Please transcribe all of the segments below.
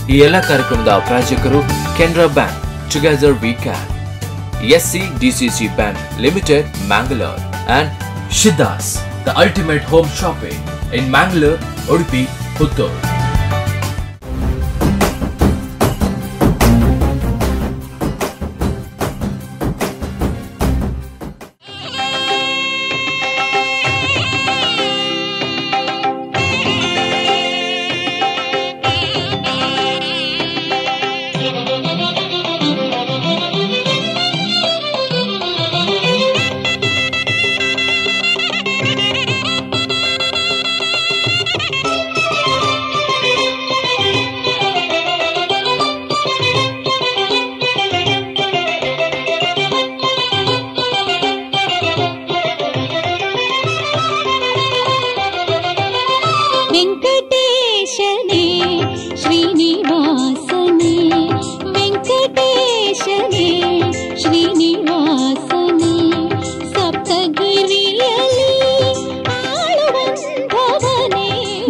ಈ ಎಲ್ಲ ಕಾರ್ಯಕ್ರಮದ ಪ್ರಾಯೋಜಕರು Canara bank, together we can, SCDCC Bank Limited, Mangalore, and Shiddas, the ultimate home shopping in Mangalore, Udupi, Puttur.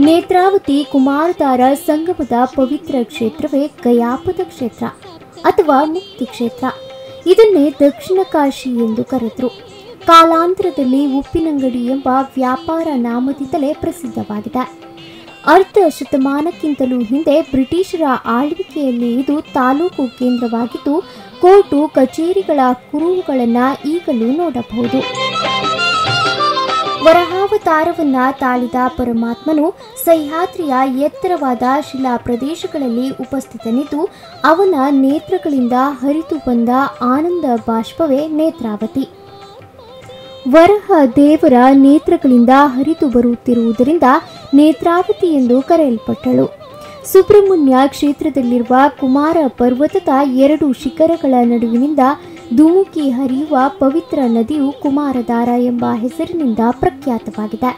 Netravati Kumaradhara ಸಂಗಮದ ಪವಿತ್ರ ಕ್ಷೇತ್ರವೇ ಗಯಾಪದ ಕ್ಷೇತ್ರ ಅಥವಾ ಮುಕ್ತಿ ಕ್ಷೇತ್ರ. ಇದನ್ನೇ ದಕ್ಷಿಣ ಕಾಶಿ ಎಂದು ಕರೆದರು. ಕಾಲಾಂತರದಲ್ಲಿ ಉಪ್ಪಿನಂಗಡಿ ಎಂಬ ವ್ಯಾಪಾರ ನಾಮದಿಂದಲೇ ಪ್ರಸಿದ್ಧವಾಗಿದೆ. ಅರ್ಧ ಶತಮಾನಕ್ಕಿಂತಲೂ ಹಿಂದೆ ಬ್ರಿಟಿಷರ ಆಳ್ವಿಕೆಯಲ್ಲಿ ಇದು ತಾಲೂಕು ಕೇಂದ್ರವಾಗಿದ್ದು, ಕೋರ್ಟು ಕಚೇರಿಗಳ ಕುರುಹುಗಳನ್ನು ಈಗಲೂ ನೋಡಬಹುದು. ವರಹಾವತಾರವನ್ನ ತಾಳಿದ ಪರಮಾತ್ಮನು ಸಹ್ಯಾದ್ರಿಯ ಎತ್ತರವಾದ ಶಿಲಾ ಪ್ರದೇಶಗಳಲ್ಲಿ ಉಪಸ್ಥಿತನಿದ್ದು, ಅವನ ನೇತ್ರಗಳಿಂದ ಹರಿದು ಬಂದ ಆನಂದ ಬಾಷ್ಪವೇ ನೇತ್ರಾವತಿ. ವರಹ ದೇವರ ನೇತ್ರಗಳಿಂದ ಹರಿದು ಬರುತ್ತಿರುವುದರಿಂದ ನೇತ್ರಾವತಿ ಎಂದು ಕರೆಯಲ್ಪಟ್ಟಳು. ಸುಬ್ರಹ್ಮಣ್ಯ ಕ್ಷೇತ್ರದಲ್ಲಿರುವ ಕುಮಾರ ಪರ್ವತದ 2 ಶಿಖರಗಳ ನಡುವಿನಿಂದ ಧುಮುಕಿ ಹರಿಯುವ ಪವಿತ್ರ ನದಿಯು ಕುಮಾರಧಾರ ಎಂಬ ಹೆಸರಿನಿಂದ ಪ್ರಖ್ಯಾತವಾಗಿದೆ.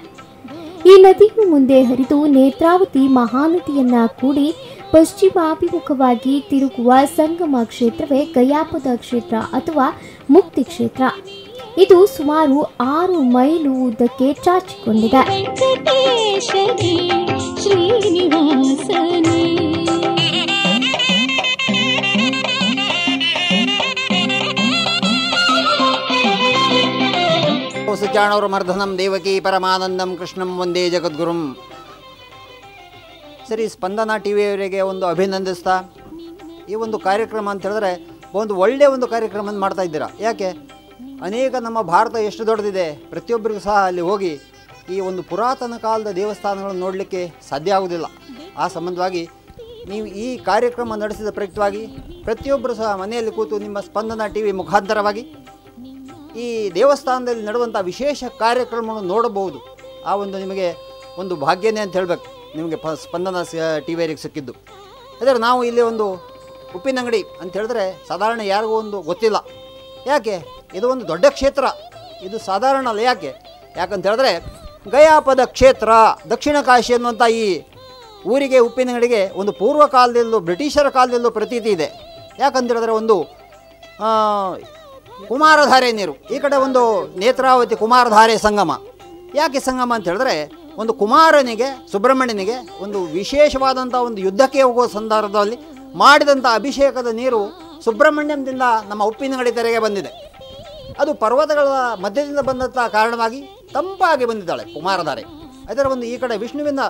ಈ ನದಿಯು ಮುಂದೆ ಹರಿದು ನೇತ್ರಾವತಿ ಮಹಾನದಿಯನ್ನ ಕೂಡಿ ಪಶ್ಚಿಮಾಭಿಮುಖವಾಗಿ ತಿರುಗುವ ಸಂಗಮ ಕ್ಷೇತ್ರವೇ ಗಯಾಪದ ಕ್ಷೇತ್ರ ಅಥವಾ ಮುಕ್ತಿ ಕ್ಷೇತ್ರ. ಇದು ಸುಮಾರು 6 ಮೈಲು ಉದ್ದಕ್ಕೆ ಚಾಚಿಕೊಂಡಿದೆ. ಸುಜಾಣೋರ್ಮರ್ಧನಂ ದೇವಕಿ ಪರಮಾನಂದಂ ಕೃಷ್ಣಂ ವಂದೇ ಜಗದ್ಗುರುಂ. ಸರಿ, ಸ್ಪಂದನ ಟಿವಿಯವರಿಗೆ ಒಂದು ಅಭಿನಂದಿಸ್ತಾ, ಈ ಒಂದು ಕಾರ್ಯಕ್ರಮ ಅಂತ ಹೇಳಿದ್ರೆ ಒಂದು ಒಳ್ಳೆಯ ಒಂದು ಕಾರ್ಯಕ್ರಮ ಮಾಡ್ತಾ ಇದ್ದೀರಾ. ಯಾಕೆ, ಅನೇಕ ನಮ್ಮ ಭಾರತ ಎಷ್ಟು ದೊಡ್ಡದಿದೆ, ಪ್ರತಿಯೊಬ್ಬರಿಗೂ ಸಹ ಅಲ್ಲಿ ಹೋಗಿ ಈ ಒಂದು ಪುರಾತನ ಕಾಲದ ದೇವಸ್ಥಾನಗಳನ್ನು ನೋಡಲಿಕ್ಕೆ ಸಾಧ್ಯ ಆಗುವುದಿಲ್ಲ. ಆ ಸಂಬಂಧವಾಗಿ ನೀವು ಈ ಕಾರ್ಯಕ್ರಮ ನಡೆಸಿದ ಪ್ರಯುಕ್ತವಾಗಿ ಪ್ರತಿಯೊಬ್ಬರು ಸಹ ಮನೆಯಲ್ಲಿ ಕೂತು ನಿಮ್ಮ ಸ್ಪಂದನ ಟಿವಿ ಮುಖಾಂತರವಾಗಿ ಈ ದೇವಸ್ಥಾನದಲ್ಲಿ ನಡೆಯುವಂಥ ವಿಶೇಷ ಕಾರ್ಯಕ್ರಮವನ್ನು ನೋಡಬಹುದು. ಆ ಒಂದು ನಿಮಗೆ ಒಂದು ಭಾಗ್ಯನೇ ಅಂತ ಹೇಳಬೇಕು, ನಿಮಗೆ ಸ್ಪಂದನ ಟಿವಿಯವರಿಗೆ ಸಿಕ್ಕಿದ್ದು. ಆದರೆ ನಾವು ಇಲ್ಲಿ ಒಂದು ಉಪ್ಪಿನಂಗಡಿ ಅಂತ ಹೇಳಿದ್ರೆ ಸಾಧಾರಣ ಯಾರಿಗೂ ಒಂದು ಗೊತ್ತಿಲ್ಲ. ಯಾಕೆ, ಇದು ಒಂದು ದೊಡ್ಡ ಕ್ಷೇತ್ರ, ಇದು ಸಾಧಾರಣ ಅಲ್ಲ. ಯಾಕಂತ ಹೇಳಿದ್ರೆ ಗಯಾಪದ ಕ್ಷೇತ್ರ, ದಕ್ಷಿಣ ಕಾಶಿ ಅನ್ನುವಂಥ ಈ ಊರಿಗೆ, ಉಪ್ಪಿನಂಗಡಿಗೆ ಒಂದು ಪೂರ್ವ ಕಾಲದಲ್ಲೂ ಬ್ರಿಟಿಷರ ಕಾಲದಲ್ಲೂ ಪ್ರತೀತಿ ಇದೆ. ಯಾಕಂತ ಹೇಳಿದ್ರೆ ಒಂದು ಕುಮಾರಧಾರೆ ನೀರು, ಈ ಕಡೆ ಒಂದು ನೇತ್ರಾವತಿ ಕುಮಾರಧಾರೆ ಸಂಗಮ. ಯಾಕೆ ಸಂಗಮ ಅಂತ ಹೇಳಿದ್ರೆ, ಒಂದು ಕುಮಾರನಿಗೆ, ಸುಬ್ರಹ್ಮಣ್ಯನಿಗೆ ಒಂದು ವಿಶೇಷವಾದಂಥ ಒಂದು ಯುದ್ಧಕ್ಕೆ ಹೋಗುವ ಸಂದರ್ಭದಲ್ಲಿ ಮಾಡಿದಂಥ ಅಭಿಷೇಕದ ನೀರು ಸುಬ್ರಹ್ಮಣ್ಯದಿಂದ ನಮ್ಮ ಉಪ್ಪಿನಂಗಡಿ ತೆರೆಗೆ ಬಂದಿದೆ. ಅದು ಪರ್ವತಗಳ ಮಧ್ಯದಿಂದ ಬಂದಂಥ ಕಾರಣವಾಗಿ ತಂಪಾಗಿ ಬಂದಿದ್ದಾಳೆ ಕುಮಾರಧಾರೆ. ಅದರ ಒಂದು ಈ ಕಡೆ ವಿಷ್ಣುವಿನ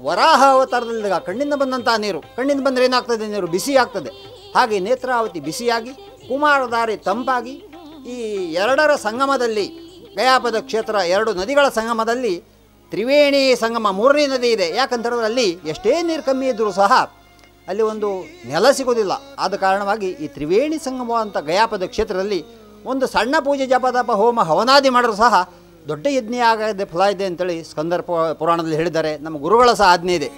ವರಾಹ ಅವತಾರದಲ್ಲಿ ಕಣ್ಣಿಂದ ಬಂದಂಥ ನೀರು, ಕಣ್ಣಿಂದ ಬಂದರೆ ಏನಾಗ್ತದೆ, ನೀರು ಬಿಸಿ ಆಗ್ತದೆ. ಹಾಗೆ ನೇತ್ರಾವತಿ ಬಿಸಿಯಾಗಿ, ಕುಮಾರಧಾರೆ ತಂಪಾಗಿ, ಈ ಎರಡರ ಸಂಗಮದಲ್ಲಿ, ಗಯಾಪದ ಕ್ಷೇತ್ರ 2 ನದಿಗಳ ಸಂಗಮದಲ್ಲಿ ತ್ರಿವೇಣಿ ಸಂಗಮ 3ನೇ ನದಿ ಇದೆ. ಯಾಕಂತಂದ್ರೆ ಅಲ್ಲಿ ಎಷ್ಟೇ ನೀರು ಕಮ್ಮಿ ಇದ್ದರೂ ಸಹ ಅಲ್ಲಿ ಒಂದು ನೆಲ ಸಿಗೋದಿಲ್ಲ. ಆದ ಕಾರಣವಾಗಿ ಈ ತ್ರಿವೇಣಿ ಸಂಗಮ ಅಂತ ಗಯಾಪದ ಕ್ಷೇತ್ರದಲ್ಲಿ ಒಂದು ಸಣ್ಣ ಪೂಜೆ, ಜಪತಪ, ಹೋಮ, ಹವನಾದಿ ಮಾಡಿದ್ರು ಸಹ ದೊಡ್ಡ ಯಜ್ಞ ಆಗದೆ ಫಲ ಇದೆ ಅಂತೇಳಿ ಸ್ಕಂದರ ಪುರಾಣದಲ್ಲಿ ಹೇಳಿದ್ದಾರೆ. ನಮ್ಮ ಗುರುಗಳ ಸಹ ಆಜ್ಞೆ ಇದೆ.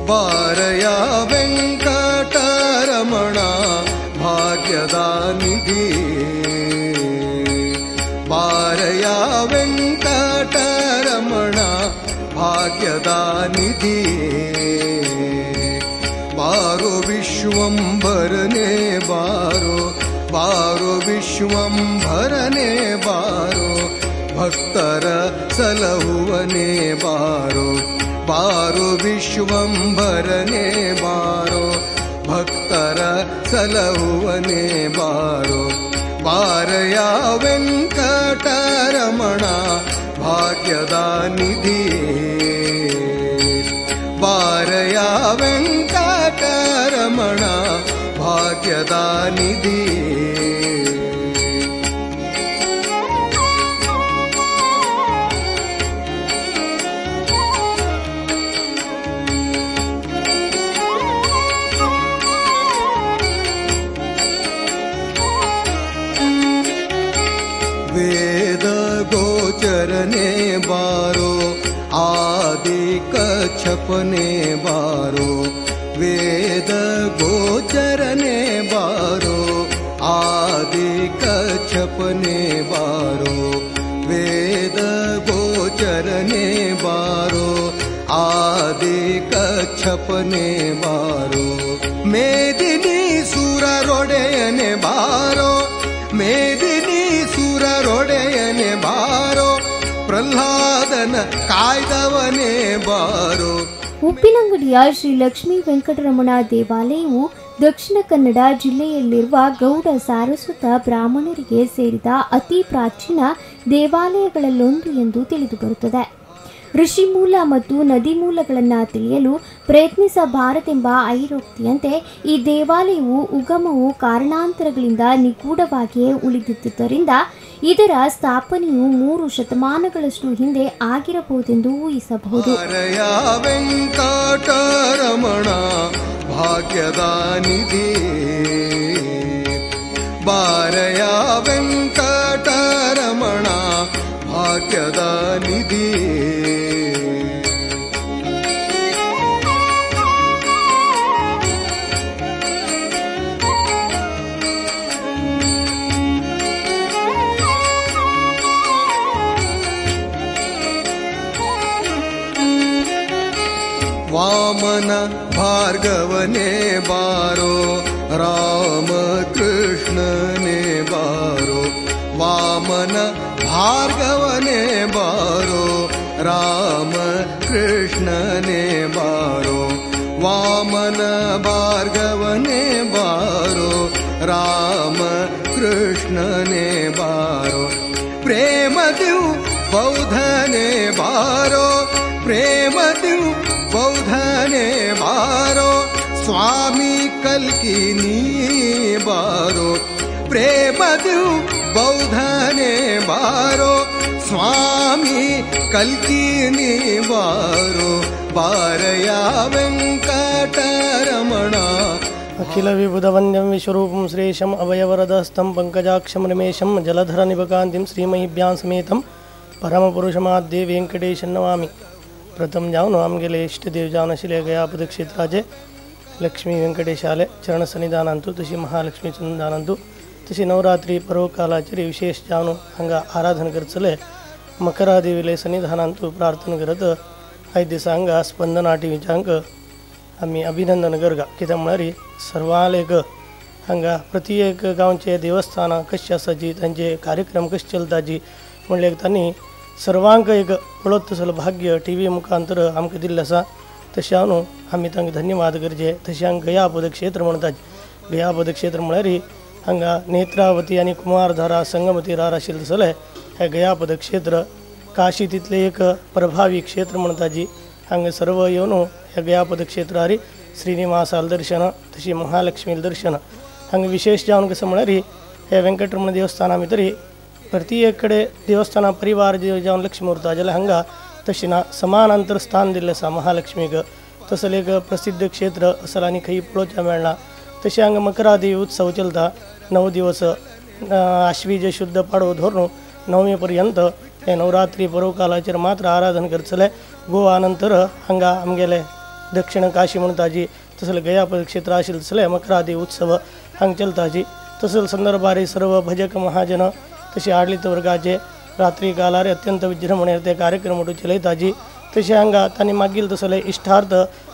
ಬಾರಯ ವೆಂಕಟರಮಣ ಭಾಗ್ಯದ ನಿಧಿ, ಬಾರಯ ವೆಂಕಟರಮಣ ಭಾಗ್ಯದ ನಿಧಿ, ಬಾರೋ ವಿಶ್ವಂಭರನೆ ಬಾರೋ, ಬಾರೋ ವಿಶ್ವಂಭರನೆ ಬಾರೋ, ಭಕ್ತರ ಸಲಹುವನೆ ಬಾರೋ, ಬಾರೋ ವಿಶ್ವಂಭರನೆ ಬಾರೋ ಭಕ್ತರ ಸಲಹುವನೆ ಬಾರೋ ಬಾರಯ ವೆಂಕಟರಮಣ ಭಾಗ್ಯದ ನಿಧಿ ಬಾರಯ ವೆಂಕಟರಮಣ ಭಾಗ್ಯದ ನಿಧಿ ವೇದ ಗೋಚರನೆ ಬಾರೋ ಆದಿ ಕಚ್ಛಪನೆ ಬಾರೋ ವೇದ ಗೋಚರನೆ ಬಾರೋ ಆದಿ ಕಚ್ಛಪನೆ ಬಾರೋ ವೇದ ಗೋಚರನೆ ಬಾರೋ ಆದಿ ಕಚ್ಛಪನೆ ಬಾರೋ ಮೇದಿನಿ ಸುರರೊಡೆಯನೆ ಬಾರೋ ಮೇದಿನಿ ಸುರರೊಡೆಯನೆ ಬಾರೋ ಪ್ರಹ್ಲಾದನ ಕಾಯ್ದವನೇ ಬಾರೋ. ಉಪ್ಪಿನಂಗಡಿಯ ಶ್ರೀ ಲಕ್ಷ್ಮೀ ವೆಂಕಟರಮಣ ದೇವಾಲಯವು ದಕ್ಷಿಣ ಕನ್ನಡ ಜಿಲ್ಲೆಯಲ್ಲಿರುವ ಗೌಡ ಸಾರಸ್ವತ ಬ್ರಾಹ್ಮಣರಿಗೆ ಸೇರಿದ ಅತಿ ಪ್ರಾಚೀನ ದೇವಾಲಯಗಳಲ್ಲೊಂದು ಎಂದು ತಿಳಿದುಬರುತ್ತದೆ. ಋಷಿಮೂಲ ಮತ್ತು ನದಿ ಮೂಲಗಳನ್ನು ತಿಳಿಯಲು ಪ್ರಯತ್ನಿಸಬಾರದೆಂಬ ಐರೋಕ್ತಿಯಂತೆ ಈ ದೇವಾಲಯವು ಉಗಮವು ಕಾರಣಾಂತರಗಳಿಂದ ನಿಗೂಢವಾಗಿಯೇ ಉಳಿದಿದ್ದುದರಿಂದ ಇದರ ಸ್ಥಾಪನೆಯು 3 ಶತಮಾನಗಳಷ್ಟು ಹಿಂದೆ ಆಗಿರಬಹುದೆಂದು ಊಹಿಸಬಹುದು. ಭಾಗ್ಯದ ನಿಧಿ ಬಾರಯ ವೆಂಕಟರಮಣ ಭಾಗ್ಯದ ನಿಧಿ ವಾಮನ ಭಾರ್ಗವನೇ ಬಾರೋ ರಾಮ ಕೃಷ್ಣನೇ ಬಾರೋ ವಾಮನ ಭಾರ್ಗವನೇ ಬಾರೋ ರಾಮ ಕೃಷ್ಣನೇ ಬಾರೋ ವಾಮನ ಭಾರ್ಗವನೇ ಬಾರೋ ರಾಮ ಕೃಷ್ಣನೇ ಬಾರೋ ಪ್ರೇಮ ದಿವ್ ಬೌದ್ಧನೇ ಬಾರೋ ಪ್ರೇಮ ದಿವ್ ಬೌದ್ಧನೇ ಬಾರೋ ಸ್ವಾಮಿ ಕಲ್ಕಿನಿ ಬಾರೋ ಪ್ರೇಮ ದಿವ್ ಬೌದ್ಧನೇ ಬಾರೋ ಸ್ವಾಮಿ ಕಲ್ಕಿನಿ ಬಾರೋ ಬಾರಯ ವೆಂಕಟರಮಣ ಅಖಿಲ ವಿಬುಧ ವಂದ್ಯಂ ವಿಶ್ವರೂಪಂ ಶ್ರೇಷಂ ಅವಯವರದಸ್ತಂ ಪಂಕಜಾಕ್ಷಂ ರಮೇಶಂ ಜಲಧರ ನಿಭಕಾಂತಿಂ ಶ್ರೀಮಹಿಭ್ಯಾಂ ಸಮೇತಂ परमपुरुषमाद्य वेंकटेश नमामि. प्रथम जाऊन आम गेले इष्ट देव जाऊन शिले गया क्षेत्राचे लक्ष्मी वेंकटेशाले चरण सन्निधानंतु तशी महालक्ष्मी सन्निधानंतु तशी नवरात्री पर्वकालाचे विशेष जाऊन हंगा आराधना करचले मकरादेवीले सन्निधानंतु प्रार्थना करत 5 दिवसांगा स्पंदना टीव्हीच्यांक आम्ही अभिनंदन करगा कित्यामुळे सर्वालेक हांगा प्रति एक गांवचे देवस्थान कशें आसाची तांचे कार्यक्रम कशे चलताची म्हणल्यार तांणी सर्वांक एक पळोवतसलो भाग्य टीव्ही मुखांतर आमकां दिल्लें आसा. तशें हांव आमी तांकां धन्यवाद करचे. तशें हांगा गया पदक्षेत्र म्हणटात. गया पदक्षेत्र म्हळ्यार हांगा नेत्रावती आनी कुमारधारा संगमती रार आशिल्ले तसले हे गया पदक्षेत्र काशी तितले एक प्रभावी क्षेत्र म्हणटाची. हांगा सर्व येवन ह्या गया पदक्षेत्रार श्रीनिवासाल दर्शन तशी महालक्ष्मी दर्शन हांगा विशेष जावन कशें म्हळ्यार हे वेंकटरमण देवस्थाना भितर प्रति एक कಡೆ देवस्थान परिवार जावन लक्ष्मी उरता जाल्यार हांगा तशें ना समानांतर स्थान दिल्लें आसा महालक्ष्मीक. तसले एक प्रसिद्ध क्षेत्र असले आनी खंय पळोवचें मेळना. तशें हांगा मकरादेवी उत्सव चलता 9 दिवस आश्वीज शुद्ध पाडवो धरून 9वे पर्यंत हे नवरात्री पर्वकालाचेर मात्र आराधना करतले. गोवा नंतर हांगा आमगेले दक्षिण काशी म्हणटाची तसले गया पदक्षेत्र आशिल्ले तसले मकरादेवी उत्सव हांगा चलताची. तसले संदर्भार सर्व भजक महाजन तशें आडलीत वर्गाचे रात्री कालार अत्यंत विजृंभणेर ते कार्यक्रम चलयताची. तशें हांगा तांणी मागील तसले इश्टार्थ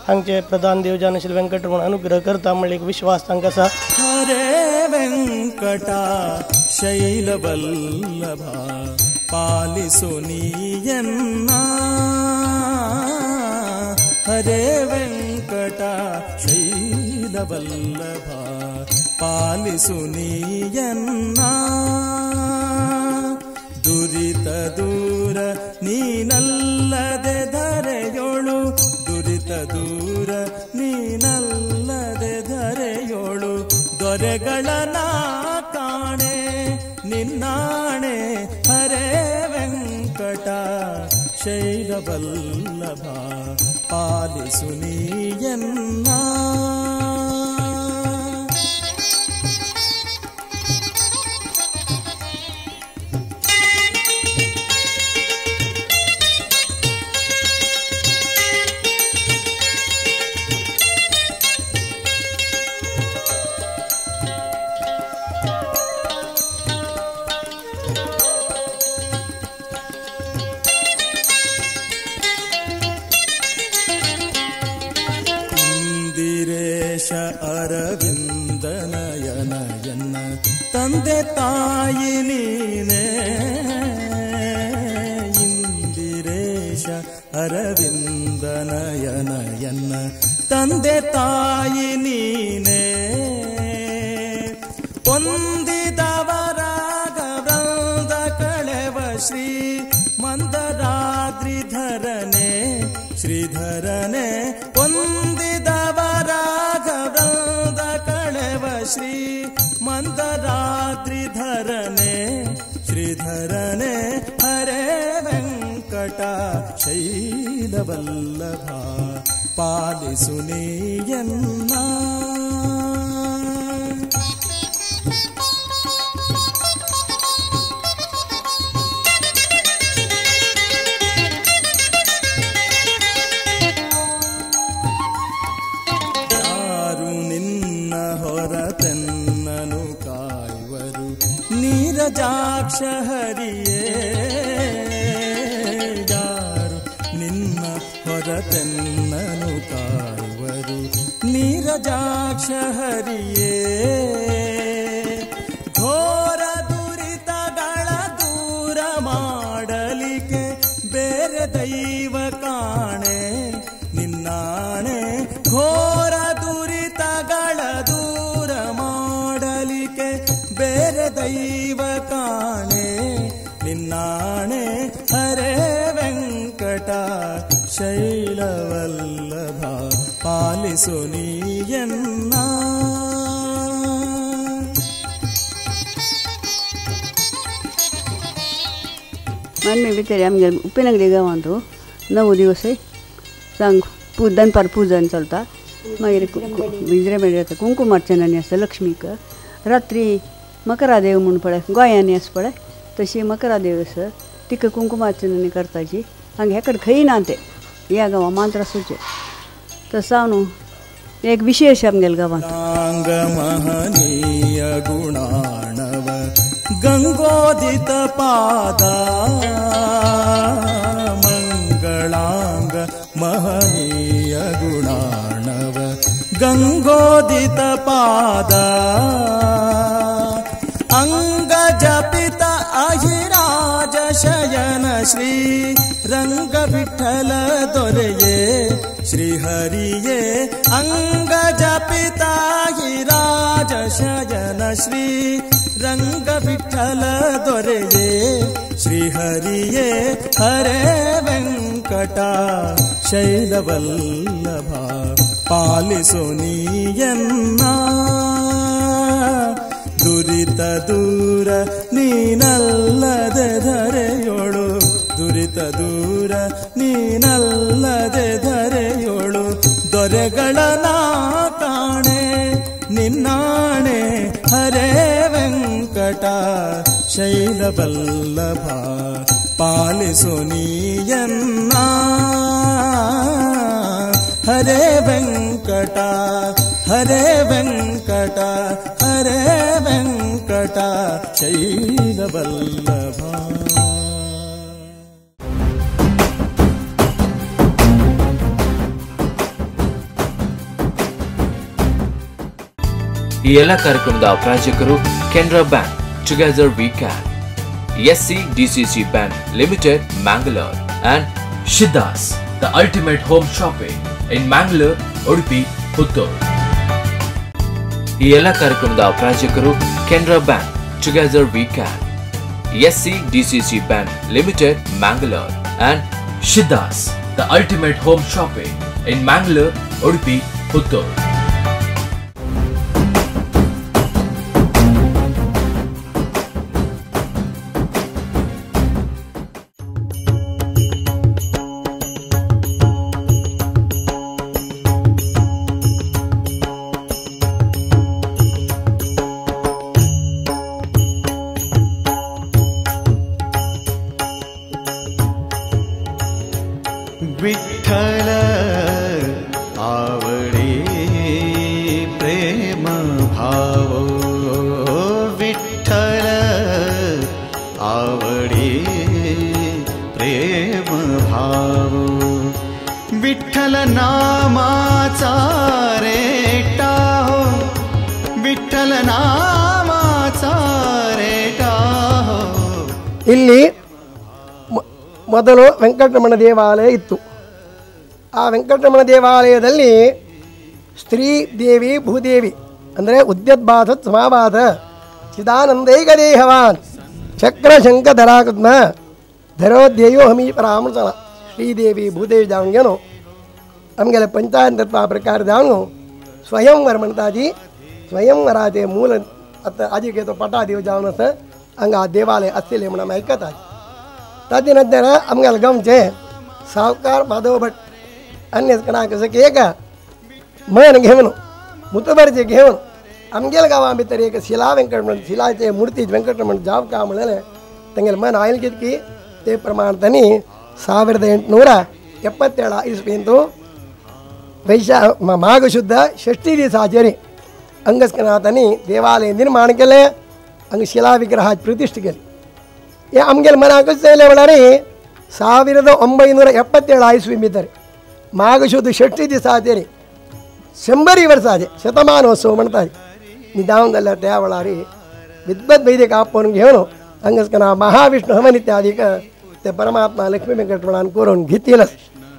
हांगचे प्रधान देवजान आशिल्ले वेंकटरमण अनुग्रह करता म्हणल्यार एक विश्वास तांकां आसा. हरे वेंकटा शैलवल्लभा पालिसुनीयन्ना ಹರೇ ವೆಂಕಟ ಶೈಲವಲ್ಲಭ ಪಾಲಿಸು ನೀಯನ್ನ ದುರಿತ ದೂರ ನೀನಲ್ಲದೆ ಧರೆಯೋಳು ದುರಿತ ದೂರ ನೀನಲ್ಲದೆ ಧರೆಯೋಳು ದೊರೆಗಳನ ಕಾಣೆ ನಿನ್ನಾಣೆ ಹರೇ ವೆಂಕಟ ಶೈಲವಲ್ಲಭ ಪಾಲಿಸು ನೀಯನ್ನ ಅರವಿಂದನಯನಯನ್ನ ತಂದೆ ತಾಯಿ ನೀನೇ ಇಂದಿರೇಶ ಅರವಿಂದನಯನಯನ್ನ ತಂದೆ ತಾಯಿ ನೀನೇ ಹೊಂದಿದವರಾಗ ವೃಂದ ಕಳೆವ ಶ್ರೀ ಮಂದರಾದ್ರಿಧರನೆ ಶ್ರೀಧರನೆ ಹೊಂದಿದವರಾಗ ವೃಂದ ಕಳೆವ ಶ್ರೀ ಮಂದರಾದ್ರಿಧರನೆ ಶ್ರೀಧರನೆ ಹರೇ ವೆಂಕಟ ಶೈಲವಲ್ಲಭ ಪಾಲಿಸು ನೀಯನ್ನ ನೀರಜಾಕ್ಷ ಹರಿಯೇ ಯಾರು ನಿನ್ನ ಹೊರತೆನ್ನನು ಕಾಯುವರು ನೀರಜಾಕ್ಷ ಹರಿಯೇ ಘೋರ ದುರಿತಗಳ ದೂರ ಮಾಡಲಿಕ್ಕೆ ಬೇರೆ ದೈವ ಕಾಣೆ ನಿನ್ನಾಣೆ ಘೋರ ದುರಿತಗಳ ದೂರ ಮಾಡಲಿಕ್ಕೆ ಬೇರೆ ದೈವ ಕಾಣೆ ನಿನ್ನಾಣೆ ಹರೇ ವೆಂಕಟ ಶೈಲವಲ್ಲಭ ಪಾಲಿಸು ನೀಯನ್ನ मानमी भितर आमगे उपेनगडी गांवांत 9 दिवस सांग दनपार पूजन चलता मागीर बिजरे मेळटा कुंकुमार्चना आसता लक्ष्मीक रात्री मकरादेव म्हूण पळय गोंयांनी आसा पळय तशी मकरादेव आसा तिका कुंकुमार्चना करताची हांगा हेकडे खंय ना ते ह्या गांवां मात्र आसूचे तसो हांव न्हू एक विशेष आमगेल्या गांवांत महनीय गुणाणव गंगोदित पादा मंगलांग महनीय गुणाणव गंगोदित पादा अंग जपित अहिराज शयन श्री रंग विठ्ठल दोरेये श्री हरिये अंग जपित अहिराज शयन श्री रंग विठ्ठल दोरेये श्री हरिये हरे वेंकट शैलवल्लभ पालिसु ನೀಯನ್ನ ದುರಿತ ದೂರ ನೀನಲ್ಲದೆ ಧರೆಯೋಳು ದುರಿತ ದೂರ ನೀನಲ್ಲದೆ ಧರೆಯೋಳು ದೊರೆಗಳನ ಕಾಣೆ ನಿನ್ನಾಣೆ ಹರೇ ವೆಂಕಟ ಶೈಲವಲ್ಲಭ ಪಾಲಿಸು ನೀಯನ್ನ ಹರೇ ವೆಂಕಟ ಹರೇ ವೆಂಕಟ ಹರೇ ವೆಂಕಟ ಶೈಲವಲ್ಲಭ. ಈ ಎಲ್ಲ ಕಾರ್ಯಕ್ರಮದ ಪ್ರಾಯೋಜಕರು Canara bank, together we can, SCDCC Bank Limited, Mangalore, and Shiddas, the ultimate home shopping. in Mangalore, Udupi, Puttur. ಈ ಎಲ್ಲ ಕಾರ್ಯಕ್ರಮದ ಪ್ರಾಯೋಜಕರು Canara bank, together we can, SCDCC Bank Limited, Mangalore, and Shiddas, the ultimate home shopping in Mangalore, Udupi, Puttur. Vitthal आवडे प्रेम भाव, विठ्ठल आवडे प्रेम भाव, विठ्ठल नामाचा रेटा हो, विठ्ठल नामाचा रेटा हो. ಇಲ್ಲಿ ಮೊದಲು ವೆಂಕಟರಮಣ ದೇವಾಲಯ ಇತ್ತು. ಆ ವೆಂಕಟರಮಣ ದೇವಾಲಯದಲ್ಲಿ ಸ್ತ್ರೀ ದೇವಿ ಭೂದೇವಿ ಅಂದರೆ ಉದ್ಯದ್ಬಾಧ ಸಮಾಬಾಧ ಚಿದಾನಂದೈಕ ದೇಹವಾನ್ ಚಕ್ರ ಶಂಕ ಧರಾಕೃತ್ಮ ಧರೋದ್ಯಯೋ ಹಮೀಪರಾಮೃತನ ಶ್ರೀದೇವಿ ಭೂದೇವಿ ಜಾವಣಿಗೆನು ನಮಗೆಲ್ಲ ಪಂಚಾಯತ್ ಪ್ರಕಾರದಾವನು ಸ್ವಯಂವರ म्हणताजी स्वयंवराचे मूल आता आजी घेतो पटादेव जावन असं हंगा देवालय असलेले म्हणून आम्ही ऐकत आहे. त्यानंतर आमगेला गमचे सावकार माधव भट अन्य कणा कसं की एक मन घेऊन मुतबरचे घेऊन आमगेल गावा भितर एक शिला व्यंकटरमण शिलाचे मूर्ती व्यंकटरमण जाव का म्हणले ತಂಗೆಲ್ಲ मन ಆಯಿಲ್ ಕಿತ್ಕಿ ते ಪ್ರಮಾಣದಲ್ಲಿ 1877 ಇಸ್ವಿಂದು माघ शुद्ध षष्ठी दिवस आचरी अंगस्कनाथनी देवालय निर्माण केले अंग शिला विग्रह प्रतिष्ठे केली. हे आमगेल मना कसे म्हणारे 1977 इसवी भितर माघ शुद्ध षष्ठी दिवस आचरी 100 वर्षाचे शतमानोत्सव म्हणतात. निदान झालं त्या वेळारी विद्वत वैदिक आपण घेऊन अंगस्कना महाविष्णू हवन इत्यादिक ते परमात्मा लक्ष्मी वेंकटरमणान करून घेतीलच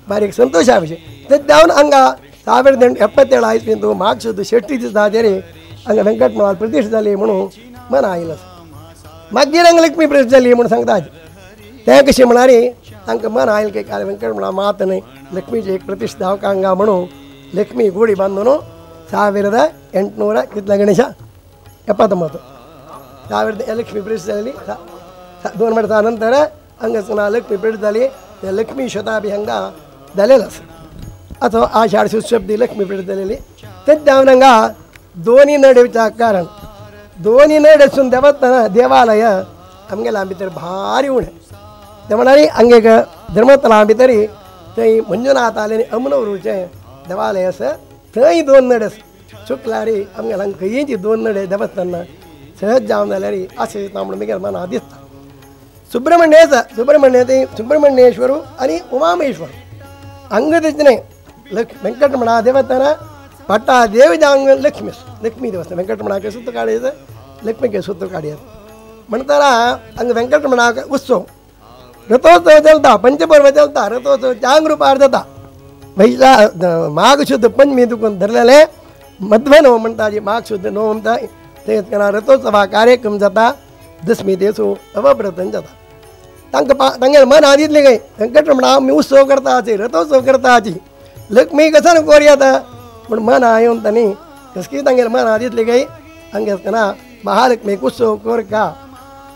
बारीक संतोषाविषयी ते जाऊन अंगा 1977 इसवींतू माघ शुद्ध षष्ठी दिवस आचरी अंग वेंकटरमणाला प्रतिष्ठा झाली म्हणून मन आयलच. मागीर अंग लक्ष्मी प्रतिष्ठा झाली म्हणून सांगतात. ते कशी म्हणारी तांकां मन आयल की काय वेंकटरमणा मात न्हय लक्ष्मीची एक प्रतिष्ठा जावका हांगा म्हणून लक्ष्मी गोडी बांदून 1800 कितला गणेशा 79 लक्ष्मी प्रतिष्ठा झाली. 2 वर्सां नंतर अंगस्कना लक्ष्मी प्रतिष्ठा झाली. ते लक्ष्मी शताब्दी हांगा जालेलो ಅಥವಾ ಆಷಾಢ ಶುದ್ಧಿ ಲಕ್ಷ್ಮೀ ಪೀಠದಲ್ಲಿ ತೆದ್ದಾವನಂಗ ದೋಣಿ ನಡೆಯುವ ಕಾರಣ ದೋಣಿ ನಡೆಸುವ ದೇವಸ್ಥಾನ ದೇವಾಲಯ ನಮಗೆಲ್ಲ भितर ಭಾರಿ ಉಣೆ देवणारी अंगेक धर्मतला भितरी थंय मंजुनाथ आले अमनवरूचे देवालय आसा थंय 2 नडे चुकल्यारी आमगेला खंयची 2 नडे देवस्थान सहज जावन जाल्यार अशें म्हणून म्हगेल्या मना दिसता. सुब्रह्मण्य आसा सुब्रह्मण्येश्वर आनी उमामेश्वर अंग दिसने वेंकटरमणा देवस्थान पट्टा देवी जांग लक्ष्मी देवस्थान वेंकटरमणाके सुत्त काढायचं लक्ष्मीके सुत्त काढायचं म्हणताना अंग वेंकटरमणा उत्सव रथोत्सव चलता पंचपर्व चलता रथोत्सव चांग रूपार जाता. वैशा माघ शुद्ध पंचमी दुखून धरलेले मध्वनो म्हणटा जी माघ शुद्ध नो म्हणटा ते रथोत्सवा कार्यक्रम जाता. दसमी दिवसू अवप्रतन जाता. तांगे मन आदितले गई वेंकटरमणा आमी उत्सव करता आची रथोत्सव करता आची लक्ष्मी कसं कोरी आता पण मन येऊन तांणी कसकी तांगे मन आदितले गई हंगे महालक्ष्मी उत्सव कोर का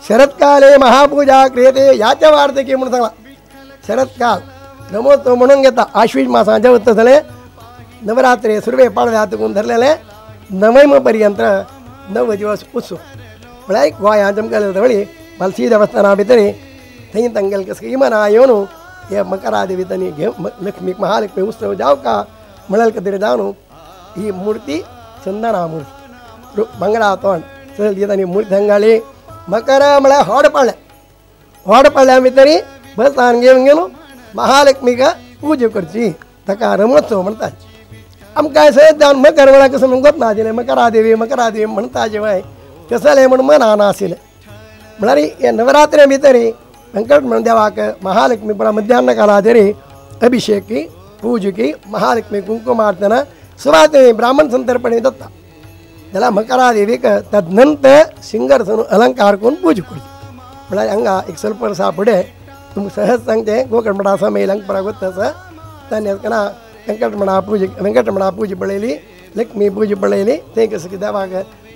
शरत्काले महापूजा क्रियते याच्या वार्तिकी म्हणून सांगला. शरत्काल ब्रह्मोत्सव म्हणून घेता आश्विन मासाच्या उत्त झाले नवरात्री सुरवे पाडवे हातकून धरलेले 9 पर्यंत 9 दिवस उत्सव म्हळ्यार गोंयांत जमकेले वळी मलसी देवस्थाना भितर थंय तांगेल कसं इमान येवन हे मकरादेवी तांणी लक्ष्मी महालक्ष्मी उत्सव जावका म्हणाल कधी जावन ही मूर्ती चंदना मूर्ती बंगरा तोंड चल तांणी मूर्ती हांगाली मकर म्हळ्यार होड पाळ्या भितरी बसान घेवन गेलो महालक्ष्मीक पूजा करची ताका रमोत्सव म्हणटात. आमकां सहज जावन मकर म्हळ्यार कसं म्हणून नाशिल्लें मकरादेवी म्हणटा जेवाय कसले म्हणून मना नाशिल्लें. म्हळ्यार हे नवरात्रे भितर वेंकटरमण देवाक महालक्ष्मी पुरा मध्यान्न काळाचेर अभिषेक पूजकी महालक्ष्मी कुंकुमार्चना सुवासिनी ब्राह्मण संतर्पणे दत्ता त्याला मकरादेवी तदनंतर सिंगरसनु अलंकार करून पूजा करते मला हंगा एक ಸ್ವಲ್ಪ ಸಹ पुढे तुमಗೆ सहज सांगते गोकर्णमठ ಸಮಯಲಂಕ ಪರಗೊತ್ತ ಸ ತನ್ನ ವೆಂಕಟರಮಣ पूजे पळेली लक्ष्मी पूजे पळेली ते कसं देवाग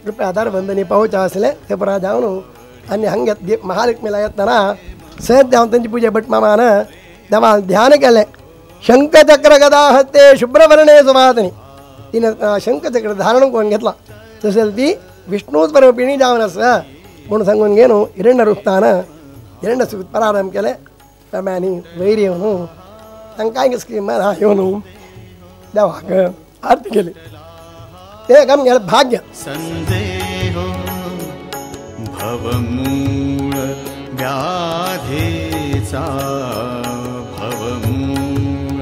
रुपये आधार बंधनी पावचा असले ते परा जाऊन आणि हंग्यात महालक्ष्मीला येताना सहज जाऊन त्यांची पूजा भट मामानं देवा ध्यान केले शंखचक्र गदा हस्ते शुभ्रवर्णे सुवासिनी तिनं शंखचक्र धारण करून घेतला तसेच ती विष्णूच परमपिणी जाऊन असं म्हणून सांगून घेणू हिरण्य रूपतानं हिरण्य सुख प्रारंभ केले रम्यानी वैरी येऊन त्यांना काय स्कीम येऊन देवाक आरती केली ते काम गेलं भाग्य संदेहो भवमूळ व्याधीचा भवमूळ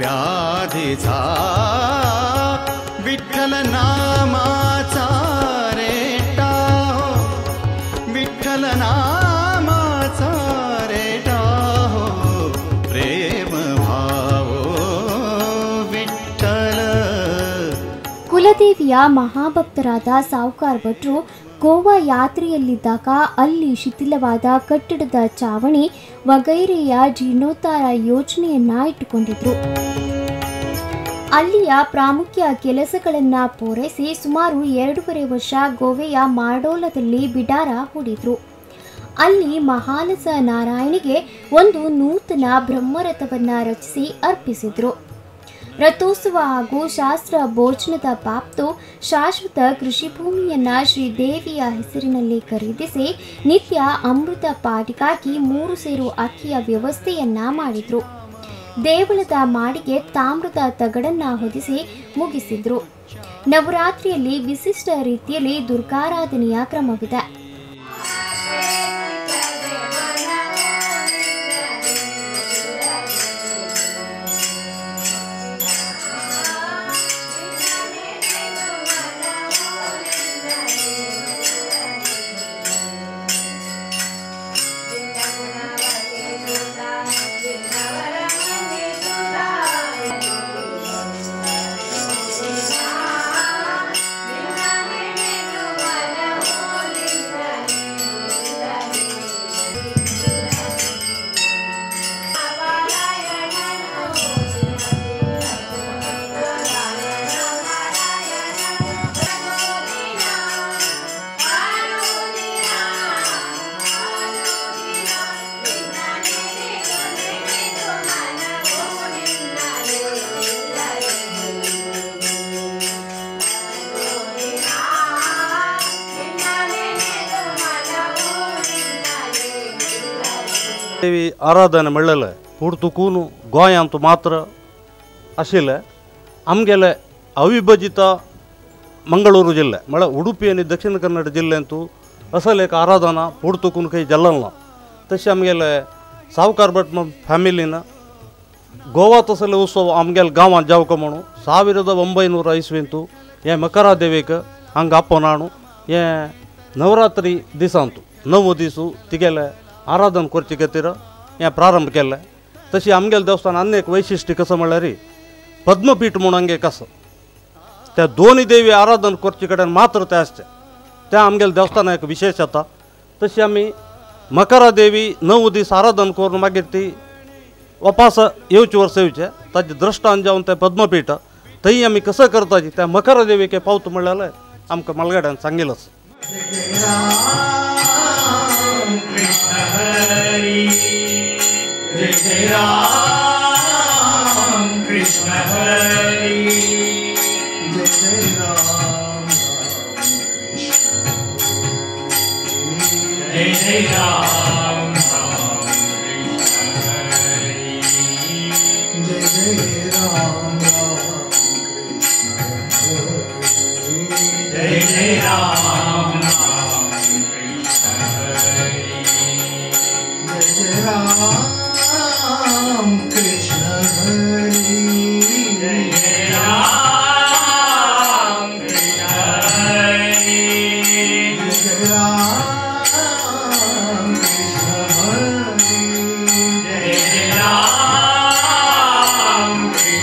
व्याधीचा विठ्ठल नामाचा रेटा हो विठ्ठल नामाचा रेटा हो प्रेम भावो विठ्ठल. ಕುಲದೇವಿಯ ಮಹಾಭಕ್ತರಾದ ಸಾವುಕಾರ ಭಟ್ರು ಗೋವಾ ಯಾತ್ರೆಯಲ್ಲಿದ್ದಾಗ ಅಲ್ಲಿ ಶಿಥಿಲವಾದ ಕಟ್ಟಡದ ಚಾವಣಿ ವಗೈರೆಯ ಜೀರ್ಣೋದ್ಧಾರ ಯೋಜನೆಯನ್ನ ಇಟ್ಟುಕೊಂಡಿದ್ರು. ಅಲ್ಲಿಯ ಪ್ರಾಮುಖ್ಯ ಕೆಲಸಗಳನ್ನು ಪೂರೈಸಿ ಸುಮಾರು 2.5 ವರ್ಷ ಗೋವೆಯ ಮಾಡೋಲದಲ್ಲಿ ಬಿಡಾರ ಹೂಡಿದ್ರು. ಅಲ್ಲಿ ಮಹಾಲಸ ನಾರಾಯಣಿಗೆ ಒಂದು ನೂತನ ಬ್ರಹ್ಮರಥವನ್ನು ರಚಿಸಿ ಅರ್ಪಿಸಿದ್ರು. ರಥೋತ್ಸವ ಹಾಗೂ ಶಾಸ್ತ್ರ ಭೋಜನದ ಬಾಬ್ತು ಶಾಶ್ವತ ಕೃಷಿ ಭೂಮಿಯನ್ನ ಶ್ರೀದೇವಿಯ ಹೆಸರಿನಲ್ಲಿ ಖರೀದಿಸಿ ನಿತ್ಯ ಅಮೃತ ಪಾಠಿಗಾಗಿ 3 ಸೇರು ಅಕ್ಕಿಯ ವ್ಯವಸ್ಥೆಯನ್ನ ಮಾಡಿದ್ರು. ದೇವಳದ ಮಾಡಿಗೆ ತಾಮ್ರದ ತಗಡನ್ನ ಹೊದಿಸಿ ಮುಗಿಸಿದ್ರು. ನವರಾತ್ರಿಯಲ್ಲಿ ವಿಶಿಷ್ಟ ರೀತಿಯಲ್ಲಿ ದುರ್ಗಾರಾಧನೆಯ ಕ್ರಮವಿದೆ. देवी आराधने म्हणलेले पुर्तुकून गोंयांत मात्र आशिल्ले आमगेले अविभजित मंगळूरू जिल्हे म्हळ्यार उडुपी आनी दक्षिण कन्नड जिल्ह्यांतू असल एक आराधना पुर्तुकून खंय जाल्लें ना. तशें आमगेले सावकार भट फॅमिलीन गोवा तसले उत्सव आमगेल्या गांवांत जावंक म्हणून 1900 इसवींतू हे मकरा देवीक हांगा आपोवन हाडून हे नवरात्री दिसांतू 9 दीस तिगेले आराधन करचे खातीर हें प्रारंभ केलें. तशी आमगेल्या देवस्थान आनी एक वैशिश्ट्य कसं म्हणल्यार पद्मपीठ म्हणून हांगा एक आसा त्या दोनूय देवी आराधन करचे कडेन मात्र ते आसचे तें आमगेल्या देवस्थानाक एक विशेश जाता. तशी आमी मकरा देवी 9 दीस आराधन करून मागीर ती वापस येवचे वर्स येवचे ताजें द्रश्टान जावन तें पद्मपीठ थंय आमी कसं करताची त्या मकरा देवीक पावत म्हणल्यार आमकां मलगड्यान सांगिल्लो आसा. जय जय राम कृष्ण हरि जय जय राम कृष्ण जय जय राम कृष्ण हरि जय जय राम कृष्ण जय जय राम कृष्ण हरि जय जय राम कृष्ण हरि जय जय राम कृष्ण हरि जय जय राम कृष्ण हरि जय जय राम कृष्ण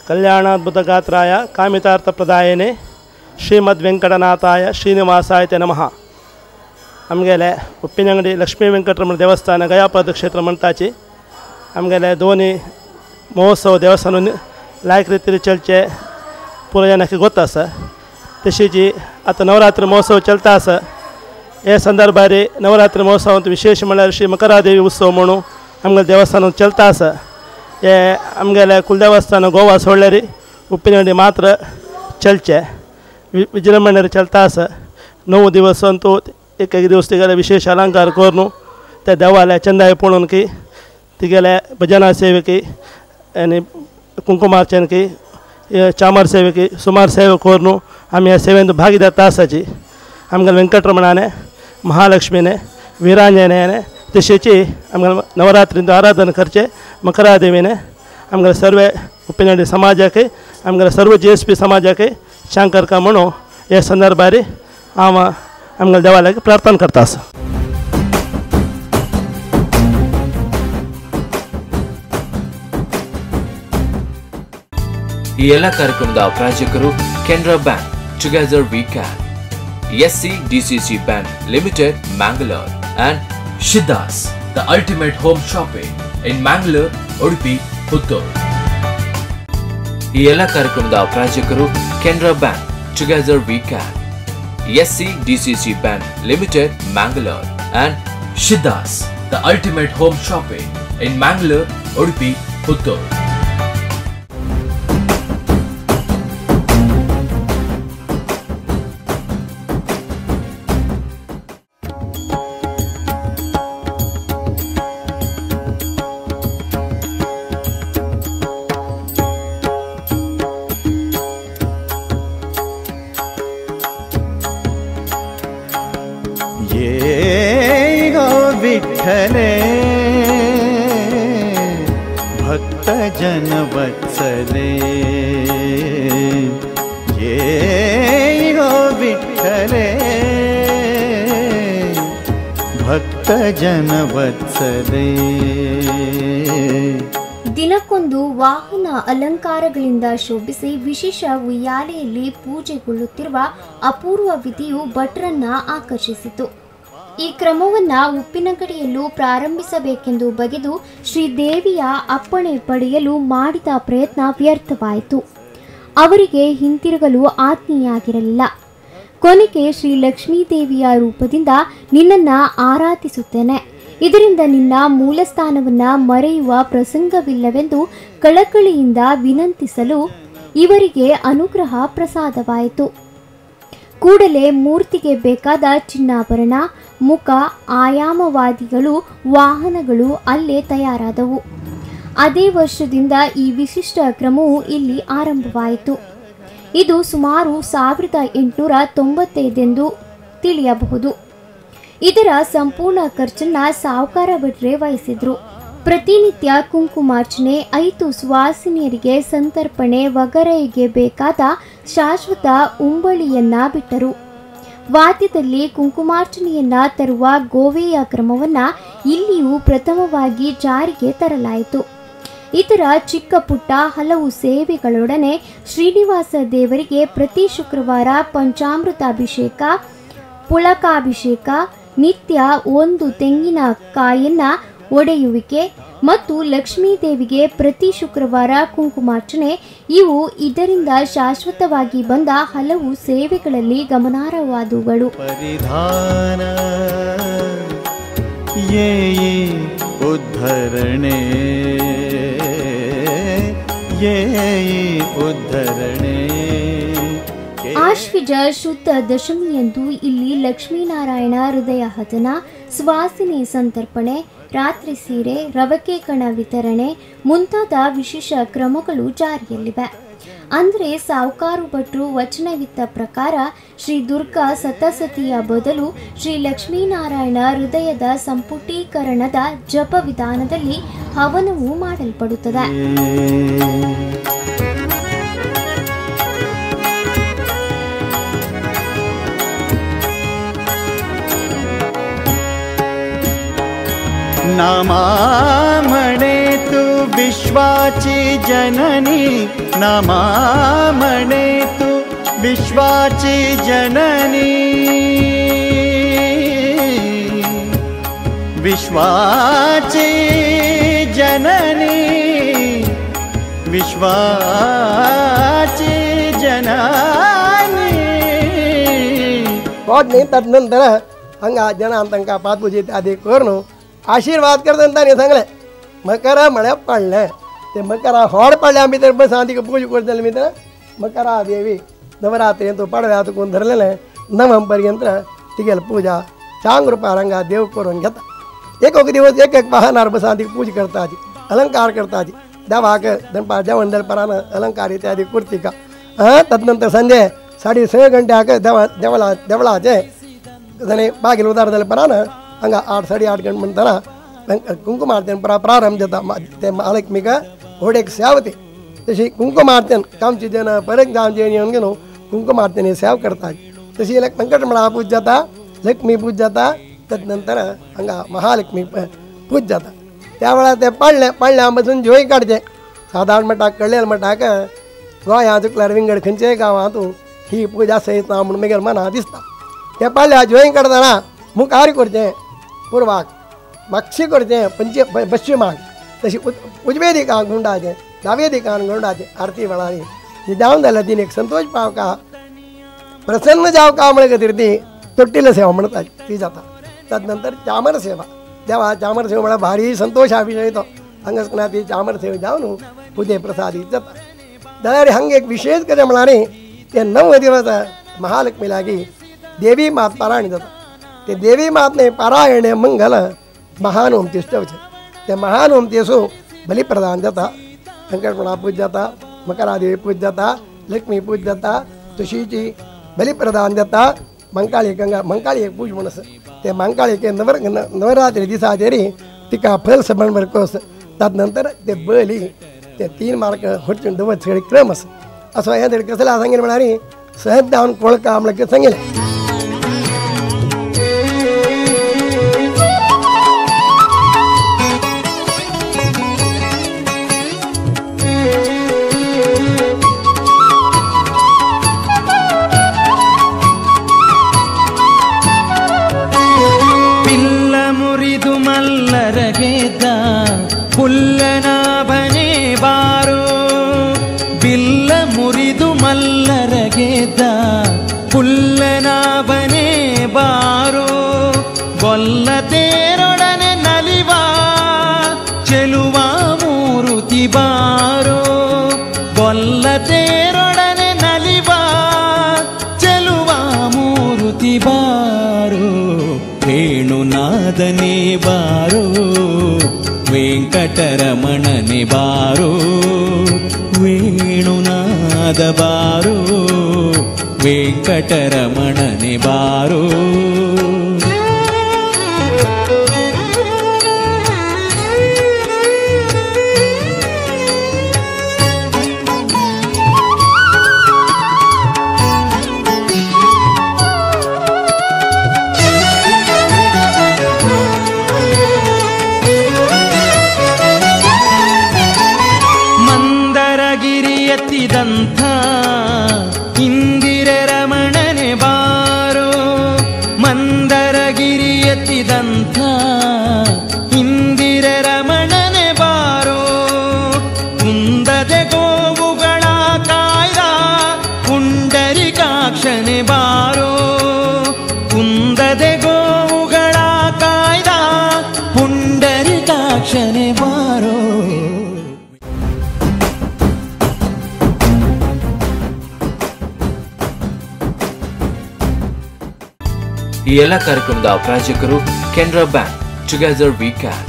ಕಲ್ಯಾಣಾದ್ಭುತಗಾತ್ರಾಯ ಕಾಮಿತಾರ್ಥಪ್ರದಾಯನೆ ಶ್ರೀಮದ್ವೆಂಕಟನಾಥಾಯ ಶ್ರೀನಿವಾಸಾಯ ನಮಃ. ಆಮಗೆಲೆ ಉಪ್ಪಿನಂಗಡಿ ಲಕ್ಷ್ಮೀ ವೆಂಕಟರಮಣ ದೇವಸ್ಥಾನ ಗಯಾಪದ ಕ್ಷೇತ್ರ ಮಂಟಾಚಿ आमगेले दोन्ही महोत्सव देवस्थान लायक रीतीने चलचे पुरा जनांक गोत्ता आसा. तशी जी आता नवरात्र महोत्सव चलता आसा. हे संदर्भार नवरात्र महोत्सवांत विशेष म्हळ्यार श्री मकरादेवी उत्सव म्हणून आमगे देवस्थान चलता आसा. हे आमगेले कुलदेवस्थान गोवा सोडल्यार उप्पिनंगडी मात्र चलचे विजृंभणेर चलता आसा. 9 दिवस अंतू एक दिवस तिगेले विशेष अलंकार करून ते देवाले चंदाय पळोवन की तिगेले भजना सेवकी आनी कुंकुमार्चनकी चामर सेवकी सुमार सेवा करून आमी ह्या सेवेंत भाग घेता आसाची. आमगे वेंकटरमणाने महालक्ष्मीने वीरांजनेने तशेंच आमगे नवरात्रींत आराधना करचे मकरादेवीने आमगे सर्व उप्पिनंगडी समाजाक आमगे सर्व JSP समाजाक शांकरका म्हणून हे संदर्भार हांव आमगे देवालयाक प्रार्थना करता आसा. ಈ ಎಲ್ಲ ಕಾರ್ಯಕ್ರಮದ ಪ್ರಾಯೋಜಕರು Canara bank, together we can, SCDCC bank limited Mangalore and Shiddas, the ultimate home shopping in Mangalore, Udupi, Puttur. ಈ ಎಲ್ಲ ಕಾರ್ಯಕ್ರಮದ ಪ್ರಾಯೋಜಕರು Canara bank, together we can, SCDCC bank limited Mangalore and Shiddas, the ultimate home shopping in Mangalore, Udupi, Puttur. विठ्ठले भक्त जन वत्सले, ये हो विठ्ठले भक्त जन वत्सले. ದಿನಕ್ಕೊಂದು ವಾಹನ ಅಲಂಕಾರಗಳಿಂದ ಶೋಭಿಸಿ ವಿಶೇಷ ಉಯ್ಯಾಲೆಯಲ್ಲಿ ಪೂಜೆಗೊಳ್ಳುತ್ತಿರುವ ಅಪೂರ್ವ ವಿಧಿಯು ಭಟ್ರನ್ನ ಆಕರ್ಷಿಸಿತು. ಈ ಕ್ರಮವನ್ನು ಉಪ್ಪಿನಂಗಡಿಯಲ್ಲೂ ಪ್ರಾರಂಭಿಸಬೇಕೆಂದು ಬಗೆದು ಶ್ರೀದೇವಿಯ ಅಪ್ಪಣೆ ಪಡೆಯಲು ಮಾಡಿದ ಪ್ರಯತ್ನ ವ್ಯರ್ಥವಾಯಿತು. ಅವರಿಗೆ ಹಿಂತಿರುಗಲು ಆಜ್ಞೆಯಾಗಿರಲಿಲ್ಲ. ಕೊನೆಗೆ ಶ್ರೀ ಲಕ್ಷ್ಮೀದೇವಿಯ ರೂಪದಿಂದ ನಿನ್ನನ್ನು ಆರಾಧಿಸುತ್ತೇನೆ, ಇದರಿಂದ ನಿನ್ನ ಮೂಲಸ್ಥಾನವನ್ನು ಮರೆಯುವ ಪ್ರಸಂಗವಿಲ್ಲವೆಂದು ಕಳಕಳಿಯಿಂದ ವಿನಂತಿಸಲು ಇವರಿಗೆ ಅನುಗ್ರಹ ಪ್ರಸಾದವಾಯಿತು. ಕೂಡಲೇ ಮೂರ್ತಿಗೆ ಬೇಕಾದ ಚಿನ್ನಾಭರಣ, ಮುಖ ಆಯಾಮವಾದಿಗಳು ವಾಹನಗಳು ಅಲ್ಲೇ ತಯಾರಾದವು. ಅದೇ ವರ್ಷದಿಂದ ಈ ವಿಶಿಷ್ಟ ಕ್ರಮವು ಇಲ್ಲಿ ಆರಂಭವಾಯಿತು. ಇದು ಸುಮಾರು 1895 ಎಂದು ತಿಳಿಯಬಹುದು. ಇದರ ಸಂಪೂರ್ಣ ಖರ್ಚನ್ನ ಸಾವುಕಾರ ಭಟ್ರೆ ವಹಿಸಿದ್ರು. ಪ್ರತಿನಿತ್ಯ ಕುಂಕುಮಾರ್ಚನೆ, 5 ಸುವಾಸಿನಿಯರಿಗೆ ಸಂತರ್ಪಣೆ ವಗರೆಗೆ ಬೇಕಾದ ಶಾಶ್ವತ ಉಂಬಳಿಯನ್ನ ಬಿಟ್ಟರು. ವಾದ್ಯದಲ್ಲಿ ಕುಂಕುಮಾರ್ಚನೆಯನ್ನ ತರುವ ಗೋವೆಯ ಕ್ರಮವನ್ನ ಇಲ್ಲಿಯೂ ಪ್ರಥಮವಾಗಿ ಜಾರಿಗೆ ತರಲಾಯಿತು. ಇತರ ಚಿಕ್ಕ ಪುಟ್ಟ ಹಲವು ಸೇವೆಗಳೊಡನೆ ಶ್ರೀನಿವಾಸ ದೇವರಿಗೆ ಪ್ರತಿ ಶುಕ್ರವಾರ ಪಂಚಾಮೃತಾಭಿಷೇಕ, ಪುಳಕಾಭಿಷೇಕ, ನಿತ್ಯ 1 ತೆಂಗಿನ ಕಾಯನ್ನ ಒಡೆಯುವಿಕೆ ಮತ್ತು ಲಕ್ಷ್ಮೀ ದೇವಿಗೆ ಪ್ರತಿ ಶುಕ್ರವಾರ ಕುಂಕುಮಾರ್ಚನೆ ಇವು ಇದರಿಂದ ಶಾಶ್ವತವಾಗಿ ಬಂದ ಹಲವು ಸೇವೆಗಳಲ್ಲಿ ಗಮನಾರ್ಹವಾದವುಗಳು. ಪರಿಧಾನ ಯೇ ಉದ್ಧರಣೆ ಯೇ ಉದ್ಧರಣೆ. ಆಶ್ವಿಜ ಶುದ್ಧ ದಶಮಿಯಂದು ಇಲ್ಲಿ ಲಕ್ಷ್ಮೀನಾರಾಯಣ ಹೃದಯ ಹತನ, ಸುವಾಸಿನಿ ಸಂತರ್ಪಣೆ, ರಾತ್ರಿ ಸೀರೆ, ರವಕೆ ಕಣ ವಿತರಣೆ ಮುಂತಾದ ವಿಶೇಷ ಕ್ರಮಗಳು ಜಾರಿಯಲ್ಲಿವೆ. ಅಂದರೆ ಸಾವುಕಾರು ಭಟ್ರು ವಚನವಿತ್ತ ಪ್ರಕಾರ ಶ್ರೀ ದುರ್ಗಾ ಸತಸತಿಯ ಬದಲು ಶ್ರೀ ಲಕ್ಷ್ಮೀನಾರಾಯಣ ಹೃದಯದ ಸಂಪುಟೀಕರಣದ ಜಪ ವಿಧಾನದಲ್ಲಿ ಹವನವು ಮಾಡಲ್ಪಡುತ್ತದೆ. नमामणे तु विश्वाची जननी, नमामणे तु विश्वाची जननी, विश्वाची जननी, विश्वाची जननी. तदनंतर हंगा जना तंका पाच पूजे आधी करून आशीर्वाद करताना सांगले मकरा मळ्या पडले ते मकरा होड पडल्या आम्ही तर बस आधी पूजा करतले मी तर मकरा देवी नवरात्री तो पडव्या कोण धरलेले नवंपर्यंत तिगेल पूजा चांग रुपया रंगा देव करून घेता. एक दिवस एक वाहनार बस आधी पूजा करता अलंकार करता देवाक दनपा जेवण दलपरान अलंकार इत्यादी कुर्ती का. तदनंतर संजय 6:30 ಗಂಟೆ देवळाचे बागेल उदार दलपरान हंगा 8-8:30 गंटे म्हणताना कुंकुमार्चन प्रारंभ जाता. ते महालक्ष्मीक होडेक सेवते तशी कुंकुमार्चन कामची जन परत जावचे येऊन घेऊन कुंकुमार्चन हे सेव करतात. तशी वेंकटरमणा पूज जाता, लक्ष्मी पूज जाता, तदनंतर हंगा महालक्ष्मी पूज जाता. त्या वेळा ते पडल्या बसून जोई काढचे. साधारण मठाक कळलेल मठाक गोंया चुकल्यार विंगड खंयच्याय गांवांतून ही पूजा सयत ना म्हणून मागीर मना दिसता. ते पडल्या जोई काढतना मुखार करचें पूर्वाक, मागशी करचें पश्चिमाक, तशी उजवे दिकान गुंडाचें, दावे दिकान गुंडाचें आरती वेळारी हे जावन जाल्यार तीन एक संतोष पावका, प्रसन्न जावका म्हण खातीर ती तोट्टिल सेवा म्हणटा ती जाता. तदनंतर चामर सेवा देवा चामर सेवा म्हळ्यार भारी संतोशा विशय तो हांगासना ती चामर सेवा जावन पुजे प्रसादी जाता. जाल्यार हांगा एक विशेष कितें म्हळ्यार ते 9 दिवस महालक्ष्मी लागीं देवी मात पारायण जाता. ते देवी मातने पारायणे मंगल महान होमतीस्तवचे. ते महान होमतीसू बलिप्रदान जाता. वेंकटरमणा पूज जाता, मकरादेवी पूज जाता, लक्ष्मी पूज जाता, तुळशीची बलिप्रदान जाता. मंकाळी गंगा मंकाळी एक पूज म्हणून ते मंकाळीके नवरात्री दिसाचेरी तिका फल समर्पण करस. तदनंतर ते बली ते 3 मार्क हुडचून दवत सगळे क्रम आसा. असो हे तरी कसला सांगेल म्हळ्यार सहज जावन कोळका म्हणल्यार सांगेले. ಪುಲ್ಲನಾಭನೇ ಬಾರೋ ಬಿಲ್ಲ ಮುರಿದು ಮಲ್ಲರಗೆದ್ದ ಪುಲ್ಲನಾಭನೇ ಬಾರೋ ಗೊಲ್ಲ ತೇರೊಡನೆ ನಲಿವಾ ಚೆಲುವ ಮೂರುತಿ ಬಾರೋ ಗೊಲ್ಲ ತೇರೊಡನೆ ನಲಿವಾ ಚೆಲುವ ಮೂರುತಿ ಬಾರೋ ವೆಂಕಟರಮಣನೆ ಬಾರೋ ವೇಣುನಾದ ಬಾರೋ ವೆಂಕಟರಮಣನೆ ಬಾರೋ ಎತ್ತಿದಂಥ ಇಂದಿರೆ ರಮಣನೆ ಬಾರೋ ಮಂದರಗಿರಿ ಎತ್ತಿದಂಥ ಇಂದಿರೆ ರಮಣನೆ ಬಾರೋ ಕುಂದದೆ ಗೋವುಗಳ ಕಾಯ್ದ ಪುಂಡರಿಕಾಕ್ಷನೆ ಬಾರೋ ಕುಂದದೆ ಗೋವುಗಳ ಕಾಯ್ದ ಪುಂಡರಿಕಾಕ್ಷನೆ ಬಾರೋ. ಈ ಎಲ್ಲ ಕಾರ್ಯಕ್ರಮದ ಪ್ರಾಯೋಜಕರು Canara bank, together we can,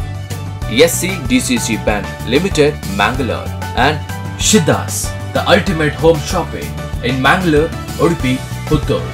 SCDCC bank limited Mangalore and Shiddas, the ultimate home shopping in Mangalore, Udupi, Puttur.